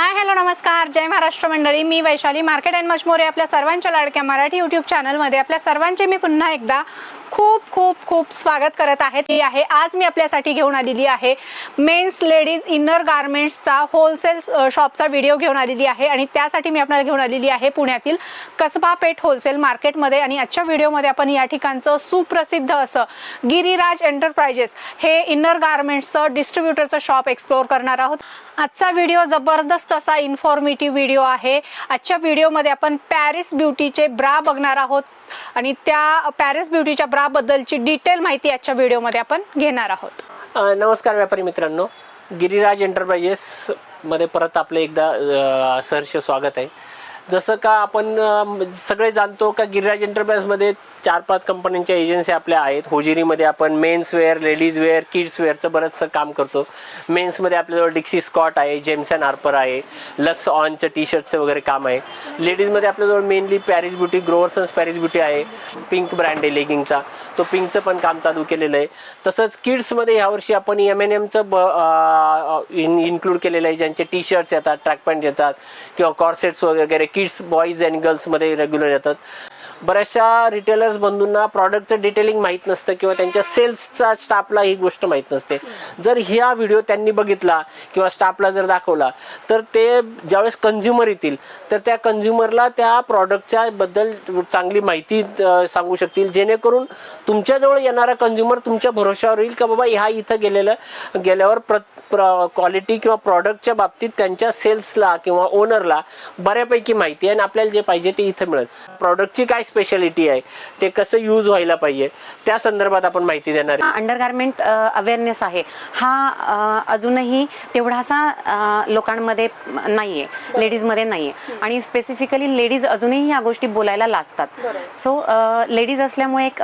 Hi hello नमस्कार, जय महाराष्ट्र मंडळी. मी Vaishali market and much more आपल्या सर्वांच्या लाडक्या मराठी यूट्यूब चॅनलमध्ये आपल्या सर्वांचे मी पुन्हा एकदा खूप खूप खूप स्वागत करत आहे. ती आहे आज मी आपल्यासाठी घेऊन आलेली आहे मेन्स लेडीज इनर गारमेंट्सचा होलसेल शॉपचा व्हिडिओ घेऊन आलेली आहे आणि त्यासाठी मी आपल्याला घेऊन आलेली आहे पुण्यातील कसबा पेठ होलसेल मार्केटमध्ये. आणि आजच्या व्हिडिओमध्ये आपण या ठिकाणचं सुप्रसिद्ध असं गिरिराज एंटरप्राइजेस हे इनर गारमेंट्सचं डिस्ट्रीब्युटरचं शॉप एक्सप्लोर करणार आहोत. आजचा व्हिडिओ जबरदस्त असा इन्फॉर्मेटिव्ह व्हिडिओ आहे. आजच्या व्हिडिओमध्ये आपण पॅरिस ब्युटीचे ब्रा बघणार आहोत आणि त्या पॅरिस ब्युटीच्या ब्रा बद्दलची डिटेल माहिती आजच्या व्हिडिओमध्ये आपण घेणार आहोत. नमस्कार व्यापारी मित्रांनो, गिरिराज एंटरप्राइजेस मध्ये परत आपले एकदा सहर्ष स्वागत आहे. जसं का आपण सगळे जाणतो का गिरिराज एंटरप्राइजमध्ये 4-5 कंपन्यांच्या एजन्सी आपल्या आहेत. होजिरीमध्ये आपण men's wear, ladies wear, kids वेअरचं बरंचसं काम करतो. मेन्समध्ये आपल्याजवळ डिक्सी स्कॉट आहे, जेम्स अँड हार्पर आहे, लक्स ऑनचं टी शर्टचं वगैरे काम आहे. लेडीजमध्ये आपल्याजवळ मेनली पॅरिस ब्युटी, ग्रोवर्सन्स पॅरिस ब्युटी आहे. पिंक ब्रँड आहे लेगिंगचा, तो पिंकचं पण काम चालू केलेलं आहे. तसंच किड्समध्ये यावर्षी आपण M&Mचं इन्क्लूड केलेलं आहे, ज्यांचे टी शर्ट्स येतात, ट्रॅक पॅन्ट येतात किंवा कॉर्सेट्स वगैरे किड्स बॉईज अँड गर्ल्समध्ये रेग्युलर येतात. बऱ्याचशा रिटेलर्स बंधूंना प्रॉडक्टचं डिटेलिंग माहीत नसतं किंवा त्यांच्या सेल्सचा स्टाफला ही गोष्ट माहीत नसते. जर ह्या व्हिडिओ त्यांनी बघितला किंवा स्टाफला जर दाखवला तर ते ज्यावेळेस कंझ्युमर येतील तर त्या कंझ्युमरला त्या प्रॉडक्टच्या बद्दल चांगली माहिती सांगू शकतील, जेणेकरून तुमच्याजवळ येणारा कंझ्युमर तुमच्या भरोशावर येईल का बाबा ह्या इथं गेल्यावर क्वालिटी किंवा प्रॉडक्टच्या बाबतीत त्यांच्या सेल्सला किंवा ओनरला बऱ्यापैकी माहिती आहे आणि आपल्याला जे पाहिजे ते इथं मिळेल. प्रॉडक्टची काय स्पेशालिटी आहे, ते कसं यूज व्हायला पाहिजे, त्या संदर्भात आपण माहिती देणार आहे. अंडरगारमेंट अवेअरनेस आहे हा अजूनही तेवढासा लोकांमध्ये नाहीये, लेडीजमध्ये नाहीये आणि स्पेसिफिकली लेडीज अजूनही या गोष्टी बोलायला लाजतात. सो लेडीज असल्यामुळे एक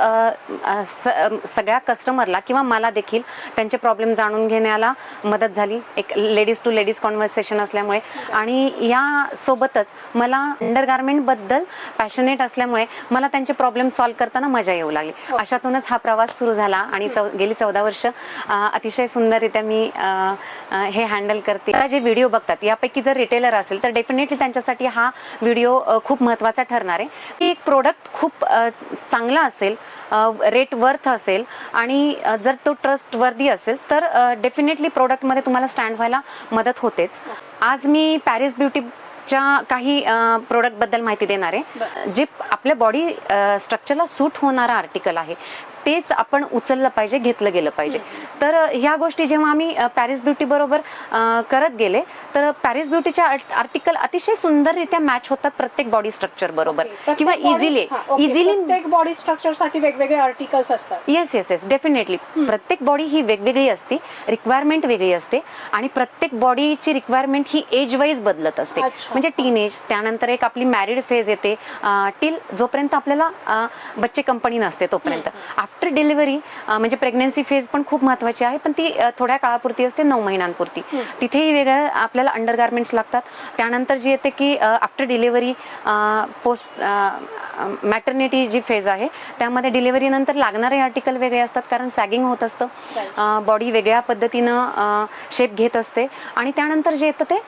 सगळ्या कस्टमरला किंवा मला देखील त्यांचे प्रॉब्लेम जाणून घेण्याला मदत झाली. एक लेडीज टू लेडीज कॉन्व्हर्सेशन असल्यामुळे आणि या सोबतच मला अंडरगारमेंट बद्दल पॅशनेट असल्यामुळे मला त्यांचे प्रॉब्लेम सॉल्व्ह करताना मजा येऊ लागली. अशातूनच हा प्रवास सुरू झाला आणि गेली 14 वर्ष अतिशय सुंदररित्या मी हे हँडल करते. जे व्हिडिओ बघतात यापैकी जर रिटेलर असेल तर डेफिनेटली त्यांच्यासाठी हा व्हिडिओ खूप महत्त्वाचा ठरणार आहे. की एक प्रोडक्ट खूप चांगला असेल, रेट वर्थ असेल आणि जर तो ट्रस्ट वर्दी असेल तर डेफिनेटली प्रोडक्टमध्ये तुम्हाला स्टँड व्हायला मदत होतेच. आज मी पॅरिस ब्युटीच्या काही प्रोडक्टबद्दल माहिती देणार आहे. जे आपल्या बॉडी स्ट्रक्चरला सूट होणारा आर्टिकल आहे तेच आपण उचललं पाहिजे, घेतलं गेलं पाहिजे. तर ह्या गोष्टी जेव्हा आम्ही पॅरिस ब्युटी बरोबर करत गेले तर पॅरिस ब्युटीच्या आर्टिकल अतिशय सुंदररित्या मॅच होतात प्रत्येक बॉडी स्ट्रक्चर बरोबर किंवा इझिली प्रत्येक बॉडी स्ट्रक्चरसाठी वेगवेगळे आर्टिकल्स असतात. येस डेफिनेटली प्रत्येक बॉडी ही वेगवेगळी असते, रिक्वायरमेंट वेगळी असते आणि प्रत्येक बॉडीची रिक्वायरमेंट ही एज वाईज बदलत असते. म्हणजे टीनेज, त्यानंतर एक आपली मॅरिड फेज येते टिल जोपर्यंत आपल्याला बच्चे कंपनी नसते तोपर्यंत. आफ्टर डिलिव्हरी म्हणजे प्रेग्नन्सी फेज पण खूप महत्त्वाची आहे, पण ती थोड्या काळापुरती असते, 9 महिन्यांपुरती. तिथेही वेगळं आपल्याला अंडरगारमेंट्स लागतात. त्यानंतर जी येते की आफ्टर डिलिव्हरी पोस्ट मॅटर्निटी जी फेज आहे त्यामध्ये डिलिव्हरीनंतर लागणारे आर्टिकल वेगळे असतात, कारण सॅगिंग होत असतं, बॉडी वेगळ्या पद्धतीनं शेप घेत असते. आणि त्यानंतर जे येतं ते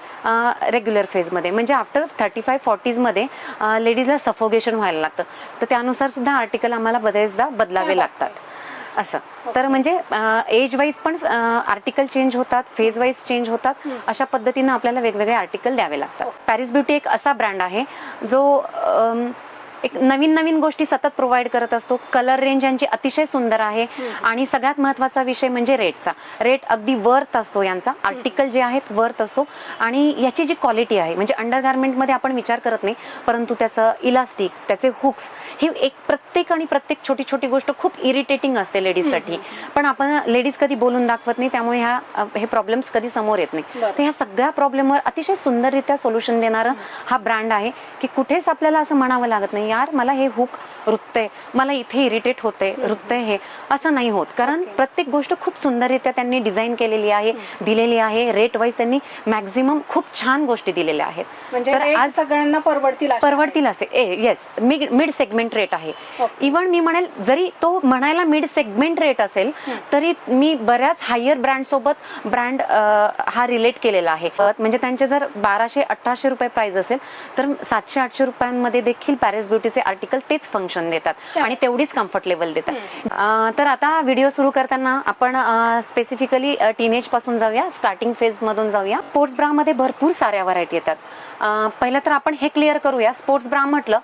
रेग्युलर फेजमध्ये म्हणजे आफ्टर 35-40मध्ये लेडीजला सफोगेशन व्हायला लागतं. तर त्यानुसार सुद्धा आर्टिकल आम्हाला बरेचदा बदलावे लागतात असं. तर म्हणजे एज वाईज पण आर्टिकल चेंज होतात, फेज वाईज चेंज होतात. अशा पद्धतीनं आपल्याला वेगवेगळे आर्टिकल द्यावे लागतात. पॅरिस ब्युटी एक असा ब्रँड आहे जो एक नवीन गोष्टी सतत प्रोव्हाइड करत असतो. कलर रेंज यांची अतिशय सुंदर आहे आणि सगळ्यात महत्त्वाचा विषय म्हणजे रेटचा. रेट अगदी वर्थ असतो यांचा, आर्टिकल जे आहेत वर्थ असतो. आणि याची जी क्वालिटी आहे म्हणजे अंडरगारमेंटमध्ये आपण विचार करत नाही, परंतु त्याचं इलास्टिक, त्याचे हुक्स, ही एक प्रत्येक छोटी गोष्ट खूप इरिटेटिंग असते लेडीजसाठी, पण आपण लेडीज कधी बोलून दाखवत नाही, त्यामुळे हे प्रॉब्लेम्स कधी समोर येत नाही. तर ह्या सगळ्या प्रॉब्लेमवर अतिशय सुंदररित्या सोल्युशन देणारं हा ब्रँड आहे की कुठेच आपल्याला असं म्हणावं लागत नाही यार मला हे हुक रुतते, मला इथे इरिटेट होते, रुतते हे, असं नाही होत. कारण प्रत्येक गोष्ट खूप सुंदररित्या त्यांनी डिझाईन केलेली आहे, दिलेली आहे. रेट वाईज त्यांनी मॅक्झिमम खूप छान गोष्टी दिलेल्या आहेत. म्हणजे तर rate आज सगळ्यांना परवडतील असे येस मिड सेगमेंट रेट आहे. इव्हन मी म्हणेल जरी तो म्हणायला मिड सेगमेंट रेट असेल तरी मी बऱ्याच हायर ब्रँड सोबत ब्रँड हा रिलेट केलेला आहे. म्हणजे त्यांचे जर 1200-1800 रुपये प्राइस असेल तर 700-800 रुपयांमध्ये देखील पॅरिस ब्युटीचे आर्टिकल तेच फंक्शन देतात आणि तेवढीच कम्फर्ट लेवल देतात. तर आता व्हिडिओ सुरू करताना आपण स्पेसिफिकली टीनेज पासून जाऊया, स्टार्टिंग फेज मधून जाऊया. स्पोर्ट्स ब्रा मध्ये भरपूर साऱ्या व्हरायटी येतात. पहिलं तर आपण हे क्लिअर करूया, स्पोर्ट्स ब्रा म्हटलं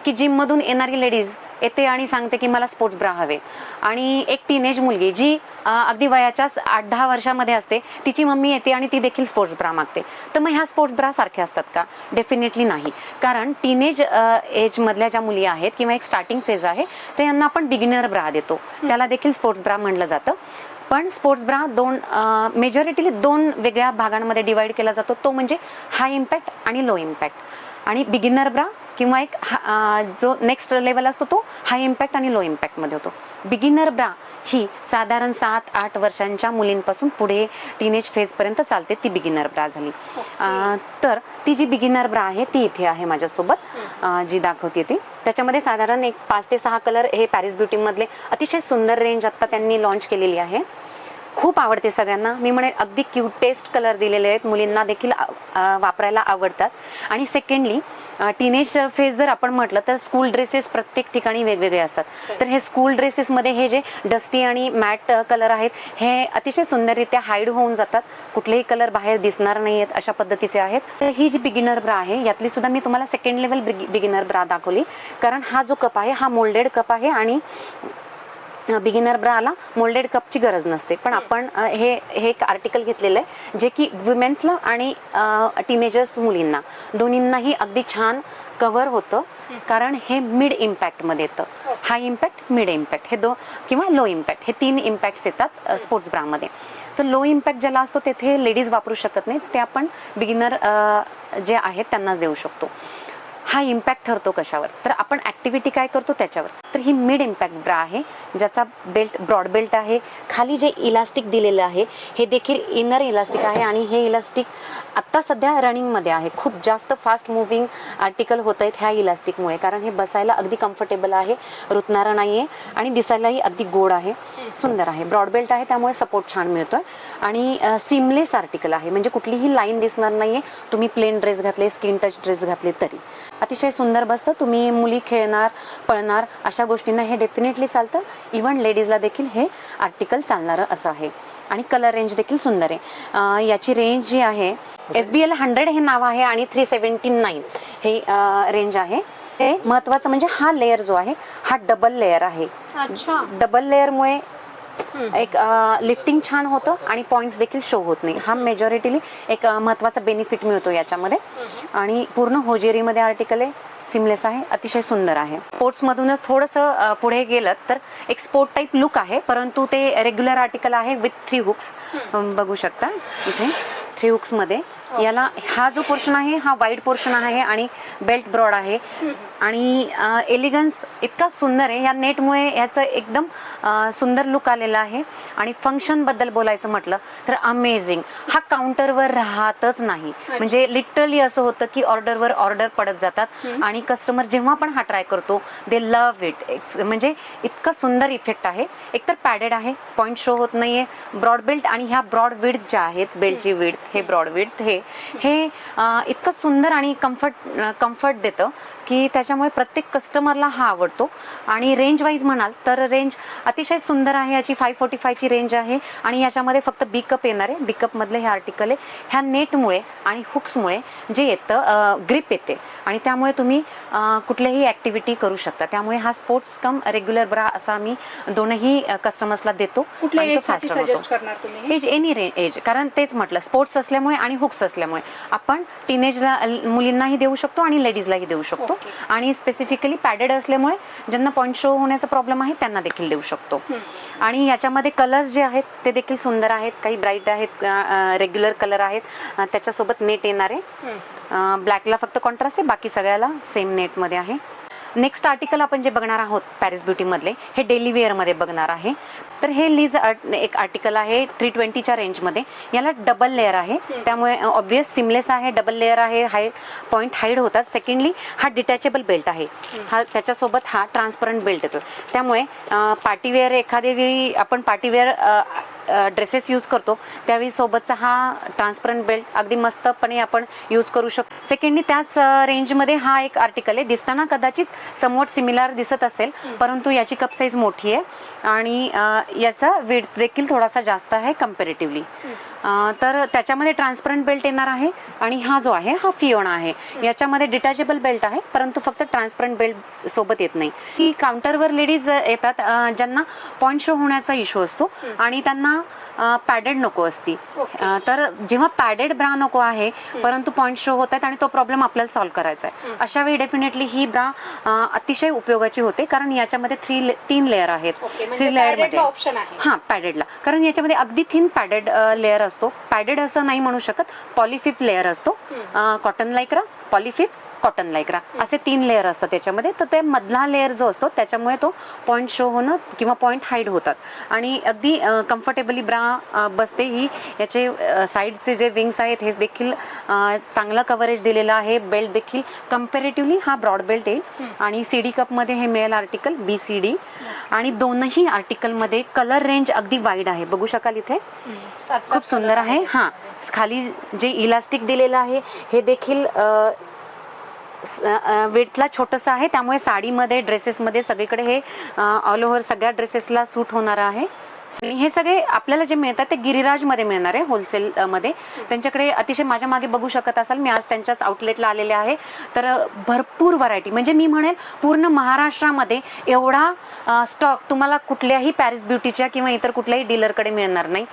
की जिम मधून येणारी लेडीज येते आणि सांगते की मला स्पोर्ट्स ब्रा हवे, आणि एक टीनेज मुलगी जी अगदी वयाच्याच 8-10 वर्षामध्ये असते, तिची मम्मी येते आणि ती देखील स्पोर्ट्स ब्रा मागते. तर मग ह्या स्पोर्ट्स ब्रा सारख्या असतात का? डेफिनेटली नाही. कारण टीनेज एज मधल्या ज्या मुली आहेत किंवा एक स्टार्टिंग फेज आहे तर यांना आपण बिगिनर ब्रा देतो, त्याला देखील स्पोर्ट्स ब्रा म्हटलं जातं. पण स्पोर्ट्स ब्रा मेजॉरिटीली दोन वेगळ्या भागांमध्ये डिवाइड केला जातो, तो म्हणजे हाय इम्पॅक्ट आणि लो इम्पॅक्ट. आणि बिगिनर ब्रा किंवा एक जो नेक्स्ट लेवल असतो तो हाय इम्पॅक्ट आणि लो इम्पॅक्ट मध्ये होतो. बिगिनर ब्रा ही साधारण 7-8 वर्षांच्या मुलींपासून पुढे टीनेज फेज पर्यंत चालते, ती बिगिनर ब्रा झाली. तर ती जी बिगिनर ब्रा आहे ती इथे आहे माझ्यासोबत, जी दाखवते ती. त्याच्यामध्ये साधारण एक 5 ते 6 कलर हे पॅरिस ब्युटी मधले अतिशय सुंदर रेंज आता त्यांनी लॉन्च केलेली आहे. खूप आवडते सगळ्यांना. मी म्हणेन अगदी क्यूटेस्ट कलर दिलेले आहेत, मुलींना देखील वापरायला आवडतात. आणि सेकंडली टीनेज फेज जर आपण म्हटलं तर स्कूल ड्रेसेस प्रत्येक ठिकाणी वेगवेगळे असतात. तर हे स्कूल ड्रेसेसमध्ये हे जे डस्टी आणि मॅट कलर आहेत हे अतिशय सुंदररित्या हाईड होऊन जातात, कुठलेही कलर बाहेर दिसणार नाही आहेत, अशा पद्धतीचे आहेत. तर ही जी बिगिनर ब्रा आहे यातली सुद्धा मी तुम्हाला सेकंड लेवल बिगिनर ब्रा दाखवली, कारण हा जो कप आहे हा मोल्डेड कप आहे आणि बिगिनर ब्राला मोल्डेड कपची गरज नसते. पण आपण हे एक आर्टिकल घेतलेलं आहे जे की वुमेन्सला आणि टीनेजर्स मुलींना दोन्हींनाही अगदी छान कव्हर होतं, कारण हे मिड इम्पॅक्टमध्ये येतं. हाय इम्पॅक्ट, मिड इम्पॅक्ट हे किंवा लो इम्पॅक्ट हे 3 इम्पॅक्ट्स येतात स्पोर्ट्स ब्रामध्ये. तर लो इम्पॅक्ट ज्याला असतो तेथे लेडीज वापरू शकत नाही, ते आपण बिगिनर जे आहेत त्यांनाच देऊ शकतो. हा इम्पॅक्ट ठरतो कशावर? तर आपण ॲक्टिव्हिटी काय करतो त्याच्यावर. तर ही मिड इम्पॅक्ट ब्रा आहे ज्याचा बेल्ट ब्रॉड बेल्ट आहे. खाली जे इलास्टिक दिलेलं आहे हे देखील इनर इलास्टिक आहे आणि हे इलास्टिक आत्ता सध्या रनिंगमध्ये आहे. खूप जास्त फास्ट मुव्हिंग आर्टिकल होत आहेत ह्या इलास्टिकमुळे, कारण हे बसायला अगदी कम्फर्टेबल आहे, रुतणारं नाही आहे आणि दिसायलाही अगदी गोड आहे, सुंदर आहे. ब्रॉड बेल्ट आहे त्यामुळे सपोर्ट छान मिळतोय आणि सीमलेस आर्टिकल आहे, म्हणजे कुठलीही लाईन दिसणार नाही आहे. तुम्ही प्लेन ड्रेस घातले, स्किन टच ड्रेस घातले तरी अतिशय सुंदर बसतं. तुम्ही मुली खेळणार, पळणार अशा गोष्टींना हे डेफिनेटली चालतं. इव्हन लेडीजला देखील हे आर्टिकल चालणारं असं आहे. आणि कलर रेंज देखील सुंदर आहे. याची रेंज जी आहे SBL 100 हे नाव आहे आणि 379 हे रेंज आहे. ते महत्त्वाचं म्हणजे हा लेअर जो आहे हा डबल लेअर आहे. डबल लेअरमुळे एक लिफ्टिंग छान होतं आणि पॉइंट्स देखील शो होत नाही. हा मेजॉरिटीली एक महत्त्वाचा बेनिफिट मिळतो याच्यामध्ये. आणि पूर्ण होजेरीमध्ये आर्टिकल आहे, सिमलेस आहे, अतिशय सुंदर आहे. स्पोर्ट्समधूनच थोडंसं पुढे गेलं तर एक स्पोर्ट टाईप लुक आहे, परंतु ते रेग्युलर आर्टिकल आहे विथ 3 हुक्स. बघू शकता इथे 3 हुक्समध्ये. याला हा जो पोर्शन आहे हा वाईड पोर्शन आहे आणि बेल्ट ब्रॉड आहे आणि एलिगन्स इतका सुंदर आहे. या नेटमुळे ह्याचं एकदम सुंदर लुक आलेला आहे. आणि फंक्शन बद्दल बोलायचं म्हटलं तर अमेझिंग. हा काउंटरवर राहतच नाही, म्हणजे लिटरली असं होतं की ऑर्डरवर ऑर्डर पडत जातात आणि कस्टमर जेव्हा पण हा ट्राय करतो दे लव्ह इट. म्हणजे इतका सुंदर इफेक्ट आहे. एकतर पॅडेड आहे, पॉइंट शो होत नाहीये, ब्रॉड बेल्ट आणि ह्या ब्रॉड विड्थ ज्या आहेत, बेल्टची विड्थ हे ब्रॉड विड्थ हे इतकं सुंदर आणि कम्फर्ट देतं की त्याच्यामुळे प्रत्येक कस्टमरला हा आवडतो. आणि रेंज वाईज म्हणाल तर रेंज अतिशय सुंदर आहे. याची 545 ची रेंज आहे आणि याच्यामध्ये फक्त बी कप येणार आहे. बी कप मधले हे आर्टिकल आहे. ह्या नेटमुळे आणि हुक्समुळे जे येतं ग्रिप येते आणि त्यामुळे तुम्ही कुठल्याही ऍक्टिव्हिटी करू शकता. त्यामुळे हा स्पोर्ट्स कम रेग्युलर ब्रा असा मी दोनही कस्टमर्सला देतो. एज एनी एज, कारण तेच म्हटलं स्पोर्ट्स असल्यामुळे आणि हुक्स असल्यामुळे आपण टीनेजला मुलींनाही देऊ शकतो आणि लेडीजलाही देऊ शकतो. आणि स्पेसिफिकली पॅडेड असल्यामुळे ज्यांना पॉइंट शो होण्याचा प्रॉब्लेम आहे त्यांना देखील देऊ शकतो. आणि याच्यामध्ये कलर्स जे आहेत ते देखील सुंदर आहेत. काही ब्राईट आहेत, रेग्युलर कलर आहेत, त्याच्यासोबत नेट येणार आहे. ब्लॅकला फक्त कॉन्ट्रास्ट आहे, बाकी सगळ्याला सेम नेटमध्ये आहे. नेक्स्ट आर्टिकल आपण जे बघणार आहोत पॅरिस ब्युटी मधले, हे डेली वेअर मध्ये बघणार आहे. तर हे लीज एक आर्टिकल आहे 320च्या रेंजमध्ये. याला डबल लेअर आहे, त्यामुळे ऑब्वियस सिमलेस आहे, डबल लेअर आहे, हाईड पॉईंट हाईड होतात. सेकंडली हा डिटॅचेबल बेल्ट आहे, हा त्याच्यासोबत हा ट्रान्सपरंट बेल्ट येतो. त्यामुळे पार्टीवेअर एखाद्या वेळी आपण पार्टीवेअर ड्रेसेस यूज करतो त्यावेळी सोबतचा हा ट्रान्सपरंट बेल्ट अगदी मस्तपणे आपण यूज करू शकतो. सेकंडली त्याच रेंजमध्ये हा एक आर्टिकल आहे. दिसताना कदाचित समवट सिमिलर दिसत असेल, परंतु याची कप साईज मोठी आहे आणि याचा वेट देखील थोडासा जास्त आहे कम्पॅरेटिव्हली. तर त्याच्यामध्ये ट्रान्सपरंट बेल्ट येणार आहे आणि हा जो आहे हा फिओना आहे. याच्यामध्ये डिटॅचेबल बेल्ट आहे, परंतु फक्त ट्रान्सपरंट बेल्ट सोबत येत नाही. की काउंटरवर लेडीज येतात ज्यांना पॉईंट शो होण्याचा इश्यू असतो आणि त्यांना पॅडेड नको असती. तर जेव्हा पॅडेड ब्रा नको आहे परंतु पॉईंट शो होत आहेत आणि तो प्रॉब्लेम आपल्याला सॉल्व्ह करायचा आहे, अशा वेळी डेफिनेटली ही ब्रा अतिशय उपयोगाची होते. कारण याच्यामध्ये 3 लेअर आहेत. 3 लेअर मध्ये ऑप्शन आहे. हा पॅडेडला, कारण याच्यामध्ये अगदी थिन पॅडेड लेअर असतो. पॅडेड असं नाही म्हणू शकत, पॉलिफिप लेअर असतो. कॉटन लायक्रा, पॉलिफिप, कॉटन लायक्रा असे 3 लेअर असतात त्याच्यामध्ये. तर ते मधला लेअर जो असतो त्याच्यामुळे तो पॉईंट शो होणं किंवा पॉईंट हाईड होतात आणि अगदी कम्फर्टेबली ब्रा बसते. ही याचे साईडचे जे विंग्स आहेत हे देखील चांगलं कव्हरेज दिलेलं आहे. बेल्ट देखील कम्पॅरेटिव्हली हा ब्रॉड बेल्ट येईल आणि सीडी कपमध्ये हे मिळेल आर्टिकल BCD. आणि दोनही आर्टिकलमध्ये कलर रेंज अगदी वाईड आहे, बघू शकाल इथे खूप सुंदर आहे. हा खाली जे इलास्टिक दिलेलं आहे हे देखील वेटला छोटंसं आहे, त्यामुळे साडीमध्ये ड्रेसेसमध्ये सगळीकडे हे ऑल ओव्हर सगळ्या ड्रेसेसला सूट होणार आहे. हे सगळे आपल्याला जे मिळतात ते गिरिराजमध्ये मिळणार आहे होलसेल मध्ये. त्यांच्याकडे अतिशय माझ्या मागे बघू शकत असाल, मी आज त्यांच्याच आउटलेटला आलेले आहे. तर भरपूर व्हरायटी, म्हणजे मी म्हणेल पूर्ण महाराष्ट्रामध्ये एवढा स्टॉक तुम्हाला कुठल्याही पॅरिस ब्युटीच्या किंवा इतर कुठल्याही डीलरकडे मिळणार नाही.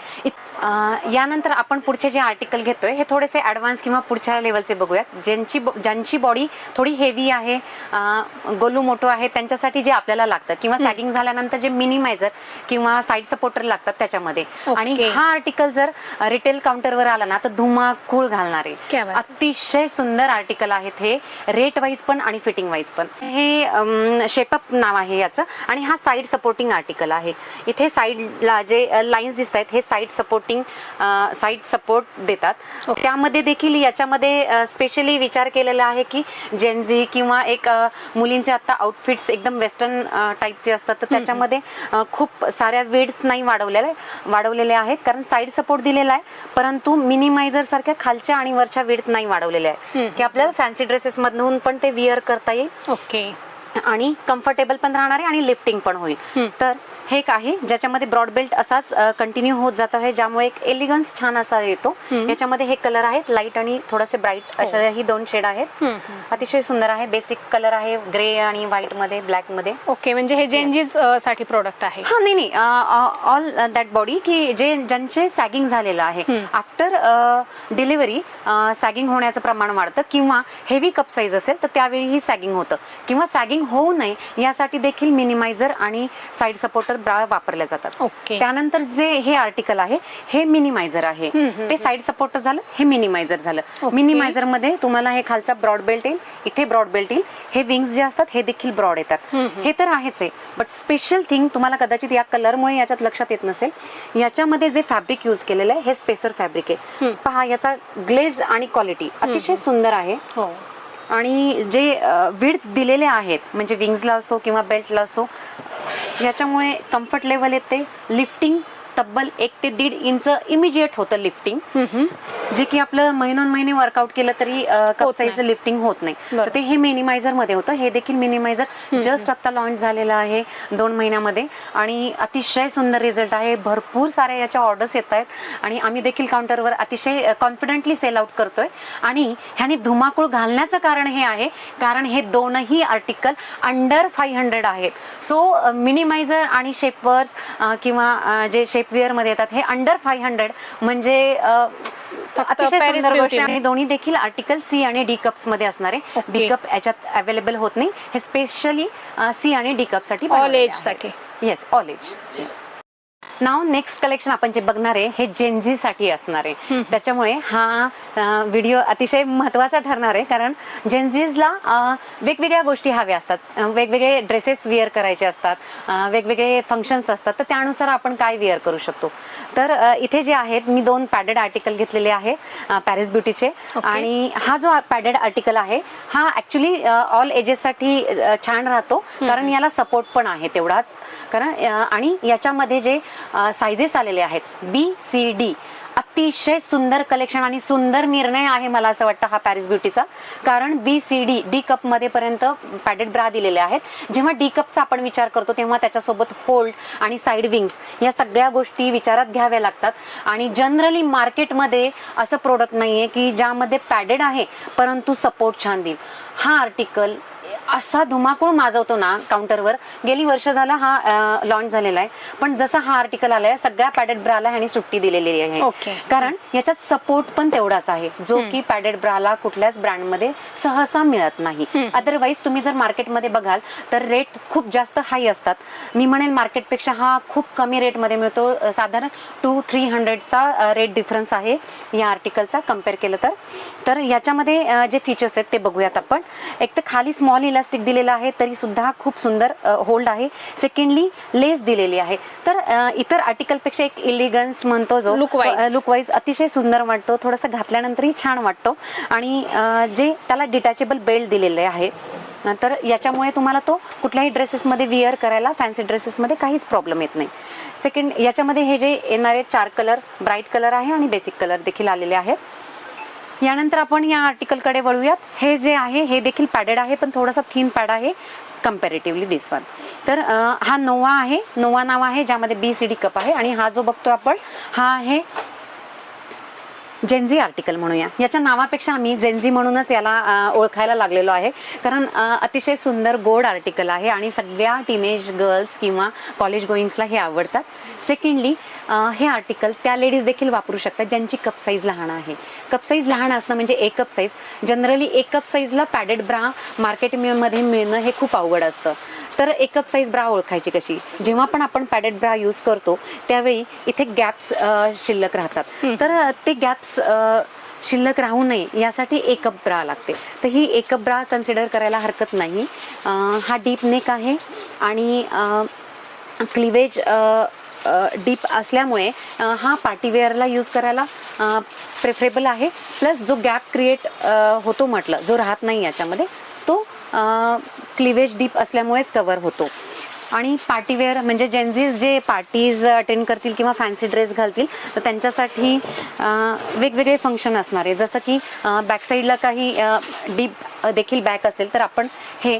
यानंतर आपण पुढचे जे आर्टिकल घेतोय हे थोडेसे ॲडव्हान्स किंवा पुढच्या लेवलचे बघूयात. ज्यांची बॉडी थोडी हेवी आहे, गोलू मोठो आहे, त्यांच्यासाठी जे आपल्याला लागतं किंवा सॅगिंग झाल्यानंतर जे मिनिमायझर किंवा साईड सपोर्टर लागतात त्याच्यामध्ये. आणि हा आर्टिकल जर रिटेल काउंटरवर आला ना तर धुमाकूळ घालणारे अतिशय सुंदर आर्टिकल आहेत हे, रेट वाईज पण आणि फिटिंग वाईज पण. हे शेपअप नाव आहे याचं आणि हा साईड सपोर्टिंग आर्टिकल आहे. इथे साईडला जे लाईन्स दिसत आहेत हे साईड सपोर्ट देतात. त्यामध्ये देखील याच्यामध्ये स्पेशली विचार केलेला आहे की जेनझी किंवा एक मुलींचे आता आउटफिट्स एकदम वेस्टर्न टाईपचे असतात, तर त्याच्यामध्ये खूप साऱ्या वेड्स नाही वाढवलेले आहेत, कारण साईड सपोर्ट दिलेला आहे परंतु मिनिमायझर सारख्या खालच्या आणि वरच्या वेड नाही वाढवलेल्या आहेत की आपल्याला फॅन्सी ड्रेसेस मधून पण ते विअर करता येईल. ओके. आणि कम्फर्टेबल पण राहणार आहे आणि लिफ्टिंग पण होईल. तर हे एक आहे ज्याच्यामध्ये ब्रॉड बेल्ट असाच कंटिन्यू होत जात आहे, ज्यामुळे एक एलिगन्स छान असा येतो. याच्यामध्ये हे कलर आहेत लाईट आणि थोडेसे ब्राईट, अशा ही 2 शेड आहेत. अतिशय सुंदर आहे. बेसिक कलर आहे ग्रे आणि व्हाईट मध्ये, ब्लॅक मध्ये. ओके, म्हणजे हे जेंजीज साठी प्रोडक्ट आहे. हा नाही ऑल दॅट बॉडी की ज्यांचे सॅगिंग झालेलं आहे, आफ्टर डिलिव्हरी सॅगिंग होण्याचं प्रमाण वाढतं किंवा हेवी कप साईज असेल तर त्यावेळीही सॅगिंग होतं किंवा सॅगिंग होऊ नये यासाठी देखील मिनिमायझर आणि साईड सपोर्टर ब्रा वापरल्या जातात. ओके. त्यानंतर जे हे आर्टिकल आहे हे मिनिमायझर आहे. ते साईड सपोर्टर झालं, हे मिनिमायझर झालं. मिनिमायझर मध्ये तुम्हाला हे खालचा ब्रॉड बेल्ट येईल, इथे ब्रॉड बेल्ट येईल, हे विंग्स जे असतात हे देखील ब्रॉड येतात. हे तर आहेच आहे, बट स्पेशल थिंग तुम्हाला कदाचित या कलरमुळे याच्यात लक्षात येत नसेल, याच्यामध्ये जे फॅब्रिक यूज केलेलं आहे हे स्पेसर फॅब्रिक आहे. पहा याचा ग्लेज आणि क्वालिटी अतिशय सुंदर आहे. आणि जे विड्थ दिलेले आहेत म्हणजे विंग्सला असो किंवा बेल्टला असो, याच्यामुळे कम्फर्ट लेवल येते. लिफ्टिंग तब्बल 1 ते 1.5 इंच इमिजिएट होतं लिफ्टिंग, जे की आपलं महिने वर्कआउट केलं तरी कप साईज लिफ्टिंग होत नाही. तर ते हे मिनिमायझर मध्ये होतं. हे देखील मिनिमायझर जस्ट आता लॉन्च झालेलं आहे 2 महिन्यामध्ये आणि अतिशय सुंदर रिझल्ट आहे. भरपूर साऱ्या याच्या ऑर्डर्स येत आहेत आणि आम्ही देखील काउंटरवर अतिशय कॉन्फिडेंटली सेल आउट करतोय. आणि ह्याने धुमाकूळ घालण्याचं कारण हे आहे, कारण हे दोनही आर्टिकल अंडर 500 आहेत. सो मिनिमायझर आणि शेपवर्स किंवा जे शेपवेअर मध्ये येतात हे अंडर 500 म्हणजे अतिशय सुंदर गोष्ट आहे. दोन्ही देखील आर्टिकल C आणि D कप्स मध्ये असणार आहे. B कप याच्यात अवेलेबल होत नाही, हे स्पेशली C आणि D कप साठी, ऑल एज साठी. Yes, all age. नाव नेक्स्ट कलेक्शन आपण जे बघणार आहे हे जेनझी साठी असणार आहे. त्याच्यामुळे हा व्हिडिओ अतिशय महत्त्वाचा ठरणार आहे, कारण जेनझीजला वेगवेगळ्या गोष्टी हव्या असतात, वेगवेगळे ड्रेसेस वेअर करायचे असतात, वेगवेगळे फंक्शन्स असतात, तर त्यानुसार आपण काय वेअर करू शकतो. तर इथे जे आहेत मी 2 पॅडेड आर्टिकल घेतलेले आहे पॅरिस ब्युटीचे. आणि हा जो पॅडेड आर्टिकल आहे हा ऍक्च्युली ऑल एजेससाठी छान राहतो, कारण याला सपोर्ट पण आहे तेवढाच. कारण आणि याच्यामध्ये जे सायझेस आलेले आहेत BCD, अतिशय सुंदर कलेक्शन आणि सुंदर निर्णय आहे मला असं वाटतं हा पॅरिस ब्युटीचा. कारण BCD डी कप मध्ये पर्यंत पॅडेड ब्रा दिलेले आहेत. जेव्हा डी कपचा आपण विचार करतो तेव्हा त्याच्यासोबत होल्ड आणि साईड विंग्स या सगळ्या गोष्टी विचारात घ्याव्या लागतात. आणि जनरली मार्केटमध्ये असं प्रोडक्ट नाहीये की ज्यामध्ये पॅडेड आहे परंतु सपोर्ट छान देईल. हा आर्टिकल असा धुमाकूळ माजवतो ना काउंटरवर. गेली वर्ष झाला हा लॉन्च झालेला आहे, पण जसा हा आर्टिकल आलाय सगळ्या पॅडेड ब्राला ह्याने सुट्टी दिलेली आहे. कारण याच्यात सपोर्ट पण तेवढाच आहे जो की पॅडेड ब्राला कुठल्याच ब्रँडमध्ये सहसा मिळत नाही. अदरवाईज तुम्ही जर मार्केटमध्ये बघाल तर रेट खूप जास्त हाय असतात. मी म्हणेल मार्केटपेक्षा हा खूप कमी रेटमध्ये मिळतो. साधारण 200-300चा रेट डिफरन्स आहे या आर्टिकलचा कम्पेअर केलं तर याच्यामध्ये जे फीचर्स आहेत ते बघूयात आपण. एक तर खाली स्मॉल इलास्टिक दिलेला आहे तरी सुद्धा खूप सुंदर होल्ड आहे. सेकंडली लेस दिलेली आहे. तर इतर आर्टिकल पेक्षा एक इलिगन्स म्हणतो जो लुक वाईज अतिशय सुंदर वाटतो. थोडंसं घातल्यानंतरही छान वाटतो. आणि जे त्याला डिटॅचेबल बेल्ट दिलेले आहे तर याच्यामुळे तुम्हाला तो कुठल्याही ड्रेसेसमध्ये विअर करायला, फॅन्सी ड्रेसेसमध्ये काहीच प्रॉब्लेम येत नाही. सेकंड याच्यामध्ये हे जे येणारे 4 कलर, ब्राईट कलर आहे आणि बेसिक कलर देखील आलेले आहेत. यानंतर आपण या आर्टिकलकडे वळूयात. हे जे आहे हे देखील पॅडेड आहे पण थोडासा थिन पॅड आहे कम्पॅरेटिव्हली दिस वन. तर हा नोवा आहे, नोवा नाव आहे ज्यामध्ये BCD कप आहे. आणि हा जो बघतो आपण हा आहे जेनझी आर्टिकल म्हणूया. याच्या नावापेक्षा आम्ही जेनझी म्हणूनच याला ओळखायला लागलेलो आहे, कारण अतिशय सुंदर गोड आर्टिकल आहे आणि सगळ्या टीनेज गर्ल्स किंवा कॉलेज गोईंग्सला हे आवडतात. सेकंडली हे आर्टिकल त्या लेडीज देखील वापरू शकतात ज्यांची कप साईज लहान आहे. कप साईज लहान असणं म्हणजे एक कप साईज. जनरली एक कप साईजला पॅडेड ब्रा मार्केटमध्ये मिळणं हे खूप अवघड असतं. तर एक कप साईज ब्रा ओळखायची कशी? जेव्हा पण आपण पॅडेड ब्रा यूज करतो त्यावेळी इथे गॅप्स शिल्लक राहतात. तर ते गॅप्स शिल्लक राहू नये यासाठी एक कप ब्रा लागते. तर ही एक कप ब्रा कन्सिडर करायला हरकत नाही. हा डीप नेक आहे आणि क्लिवेज डीप असल्यामुळे हा पार्टीवेअरला यूज करायला प्रेफरेबल आहे. प्लस जो गॅप क्रिएट होतो म्हटलं, जो राहत नाही याच्यामध्ये, तो क्लिवेज डीप असल्यामुळेच कव्हर होतो. आणि पार्टीवेअर म्हणजे जेन्झीज जे पार्टीज अटेंड करतील किंवा फॅन्सी ड्रेस घालतील तर त्यांच्यासाठी वेगवेगळे फंक्शन असणार आहे. जसं की बॅकसाईडला काही डीप देखील बॅक असेल तर आपण हे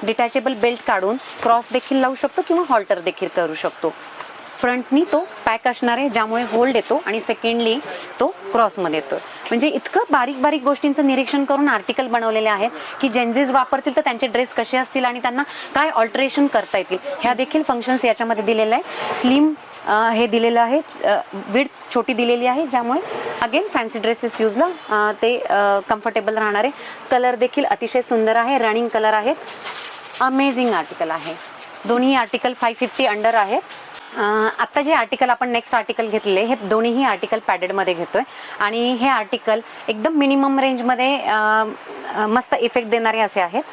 डिटॅचेबल बेल्ट काढून क्रॉस देखील लावू शकतो किंवा हॉल्टर देखील करू शकतो. फ्रंटनी तो पॅक असणार आहे ज्यामुळे होल्ड येतो आणि सेकंडली तो क्रॉसमध्ये येतो. म्हणजे इतकं बारीक बारीक गोष्टींचं निरीक्षण करून आर्टिकल बनवलेले आहेत की जेन्झीज वापरतील तर त्यांचे ड्रेस कसे असतील आणि त्यांना काय ऑल्टरेशन करता येतील ह्या देखील फंक्शन्स याच्यामध्ये दिलेलं आहे. स्लिम हे दिलेलं आहे, विड्थ छोटी दिलेली आहे ज्यामुळे अगेन फॅन्सी ड्रेसेस यूजला ते कम्फर्टेबल राहणार आहे. कलर देखील अतिशय सुंदर आहे, रनिंग कलर आहेत. अमेझिंग आर्टिकल आहे. दोन्ही आर्टिकल 550 अंडर आहेत. आत्ता जे आर्टिकल आपण नेक्स्ट आर्टिकल घेतलेले हे दोन्हीही आर्टिकल पॅडेडमध्ये घेतोय आणि हे आर्टिकल एकदम मिनिमम रेंजमध्ये मस्त इफेक्ट देणारे असे आहेत.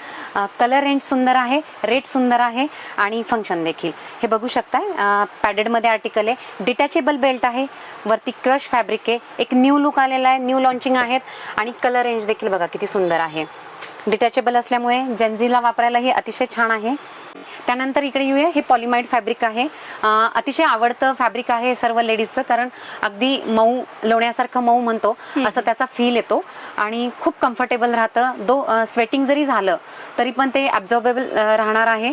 कलर रेंज सुंदर आहे, रेट सुंदर आहे आणि फंक्शन देखील हे बघू शकताय. पॅडेडमध्ये आर्टिकल आहे, डिटॅचेबल बेल्ट आहे, वरती क्रश फॅब्रिक आहे, एक न्यू लुक आलेला आहे, न्यू लॉन्चिंग आहेत आणि कलर रेंज देखील बघा किती सुंदर आहे. डिटॅचेबल असल्यामुळे जेन्झीला वापरायलाही अतिशय छान आहे. त्यानंतर इकडे येऊया, हे पॉलिमाइड फॅब्रिक आहे. अतिशय आवडतं फॅब्रिक आहे सर्व लेडीजचं, कारण अगदी मऊ, लोण्यासारखं मऊ म्हणतो असं त्याचा फील येतो आणि खूप कम्फर्टेबल राहतं. स्वेटिंग जरी झालं तरी पण ते ॲब्झॉर्बेबल राहणार आहे,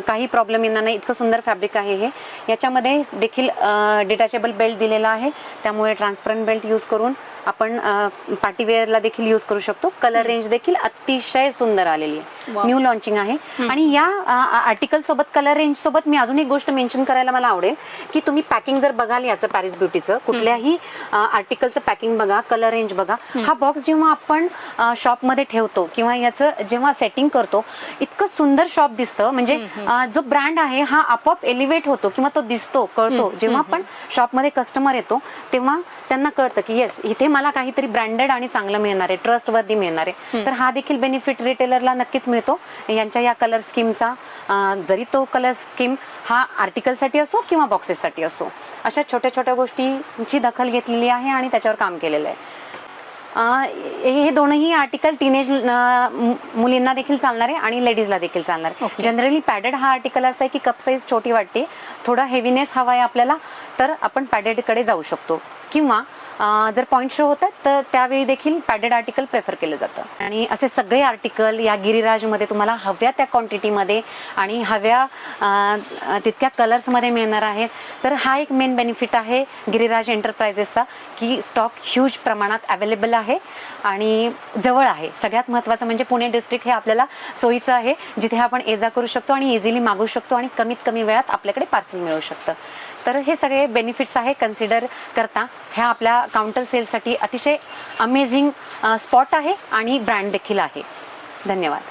काही प्रॉब्लेम येणार नाही. इतकं सुंदर फॅब्रिक आहे हे. याच्यामध्ये देखील डिटॅचेबल बेल्ट दिलेला आहे त्यामुळे ट्रान्सपरंट बेल्ट यूज करून आपण पार्टीवेअरला देखील यूज करू शकतो. कलर रेंज देखील अतिशय सुंदर आलेली आहे, न्यू लॉन्चिंग आहे. आणि या आर्टिकल आर्टिकल सोबत, कलर रेंज सोबत मी अजून एक गोष्ट मेन्शन करायला मला आवडेल की तुम्ही पॅकिंग जर बघाल याचं पॅरिस ब्युटीचं कुठल्याही आर्टिकलचं पॅकिंग बघा, कलर रेंज बघा. हा बॉक्स जेव्हा आपण शॉपमध्ये ठेवतो किंवा याचं जेव्हा सेटिंग करतो इतकं सुंदर शॉप दिसतं. म्हणजे जो ब्रँड आहे हा आपोआप एलिव्हेट होतो किंवा तो दिसतो, कळतो. जेव्हा आपण शॉपमध्ये कस्टमर येतो तेव्हा त्यांना कळतं की येस, इथे मला काहीतरी ब्रँडेड आणि चांगलं मिळणार आहे, ट्रस्टवर्दी मिळणार आहे. तर हा देखील बेनिफिट रिटेलरला नक्कीच मिळतो यांच्या या कलर स्कीमचा. जरी तो कलर स्कीम हा आर्टिकलसाठी असो किंवा बॉक्सेससाठी असो, अशा छोट्या छोट्या गोष्टींची दखल घेतलेली आहे आणि त्याच्यावर काम केलेलं आहे. हे दोनही आर्टिकल टीनेज मुलींना देखील चालणार आहे आणि लेडीजला देखील चालणार आहे. जनरली पॅडेड हा आर्टिकल असा आहे की कप साईज छोटी वाटते, थोडा हेवीनेस हवा आहे आपल्याला, तर आपण पॅडेडकडे जाऊ शकतो. किंवा जर पॉईंट शो होतात तर त्यावेळी देखील पॅडेड आर्टिकल प्रेफर केलं जातं. आणि असे सगळे आर्टिकल या गिरिराजमध्ये तुम्हाला हव्या त्या क्वांटिटीमध्ये आणि हव्या तितक्या कलर्समध्ये मिळणार आहेत. तर हा एक मेन बेनिफिट आहे गिरिराज एंटरप्राइजेसचा की स्टॉक ह्यूज प्रमाणात अवेलेबल आहे आणि जवळ आहे. सगळ्यात महत्त्वाचं म्हणजे पुणे डिस्ट्रिक्ट हे आपल्याला सोयीचं आहे, जिथे आपण ये जा करू शकतो आणि इझिली मागू शकतो आणि कमीत कमी वेळात आपल्याकडे पार्सल मिळू शकतं. तर हे सगळे बेनिफिट्स आहे कन्सिडर करता ह्या आपल्या काउंटर सेलसाठी अतिशय अमेझिंग स्पॉट आहे आणि ब्रँड देखील आहे. धन्यवाद.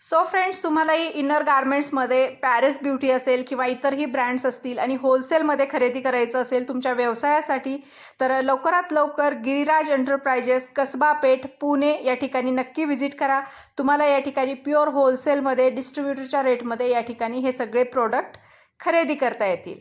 सो फ्रेंड्स, तुम्हालाही इनर गार्मेंट्समध्ये पॅरिस ब्युटी असेल किंवा इतरही ब्रँड्स असतील आणि होलसेलमध्ये खरेदी करायचं असेल तुमच्या व्यवसायासाठी, तर लवकरात लवकर गिरिराज एंटरप्राइजेस, कसबा पेठ, पुणे या ठिकाणी नक्की व्हिजिट करा. तुम्हाला या ठिकाणी प्युअर होलसेलमध्ये डिस्ट्रीब्युटरच्या रेटमध्ये या ठिकाणी हे सगळे प्रोडक्ट खरेदी करता येतील.